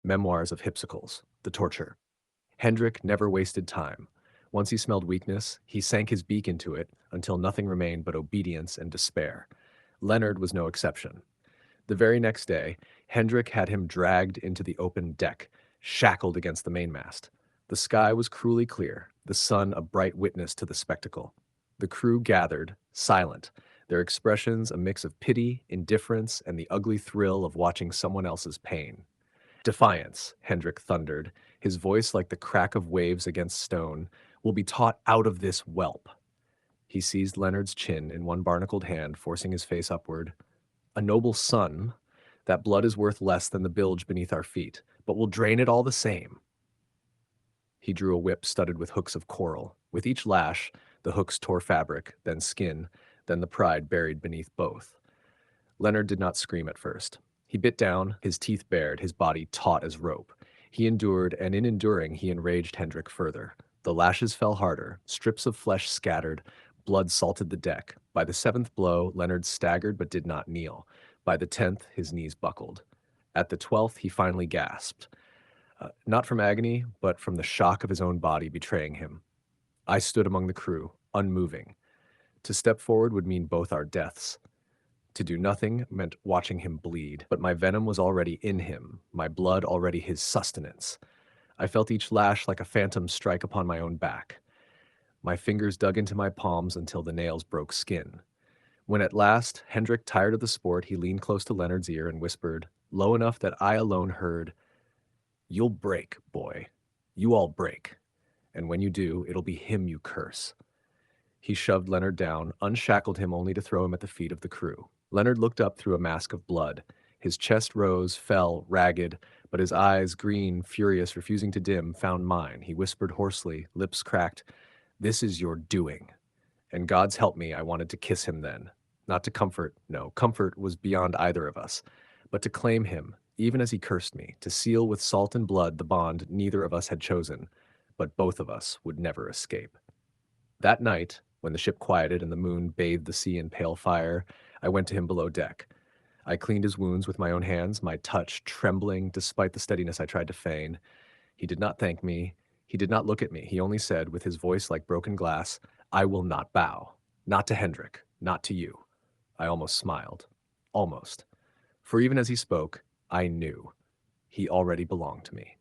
Memoirs of Hypsicles, The Torture. Hendrik never wasted time. Once he smelled weakness, he sank his beak into it until nothing remained but obedience and despair. Leonard was no exception. The very next day, Hendrik had him dragged into the open deck, shackled against the mainmast. The sky was cruelly clear, the sun a bright witness to the spectacle. The crew gathered, silent, their expressions a mix of pity, indifference, and the ugly thrill of watching someone else's pain. Defiance, Hendrik thundered, his voice like the crack of waves against stone, will be taught out of this whelp. He seized Leonard's chin in one barnacled hand, forcing his face upward. A noble son, that blood is worth less than the bilge beneath our feet, but we'll drain it all the same. He drew a whip studded with hooks of coral. With each lash, the hooks tore fabric, then skin, then the pride buried beneath both. Leonard did not scream at first. He bit down, his teeth bared, his body taut as rope. He endured, and in enduring, he enraged Hendrik further. The lashes fell harder, strips of flesh scattered, blood salted the deck. By the seventh blow, Leonard staggered but did not kneel. By the 10th, his knees buckled. At the 12th, he finally gasped. Not from agony, but from the shock of his own body betraying him. I stood among the crew, unmoving. To step forward would mean both our deaths. To do nothing meant watching him bleed, but my venom was already in him, my blood already his sustenance. I felt each lash like a phantom strike upon my own back. My fingers dug into my palms until the nails broke skin. When at last, Hendrik, tired of the sport, he leaned close to Leonard's ear and whispered, low enough that I alone heard, "You'll break, boy. You all break. And when you do, it'll be him you curse." He shoved Leonard down, unshackled him only to throw him at the feet of the crew. Leonard looked up through a mask of blood. His chest rose, fell, ragged, but his eyes, green, furious, refusing to dim, found mine. He whispered hoarsely, lips cracked, "This is your doing." And God's help me, I wanted to kiss him then. Not to comfort, no, comfort was beyond either of us, but to claim him, even as he cursed me, to seal with salt and blood the bond neither of us had chosen, but both of us would never escape. That night, when the ship quieted and the moon bathed the sea in pale fire, I went to him below deck. I cleaned his wounds with my own hands, my touch trembling despite the steadiness I tried to feign. He did not thank me. He did not look at me. He only said, with his voice like broken glass, "I will not bow. Not to Hendrik. Not to you." I almost smiled. Almost. For even as he spoke, I knew. He already belonged to me.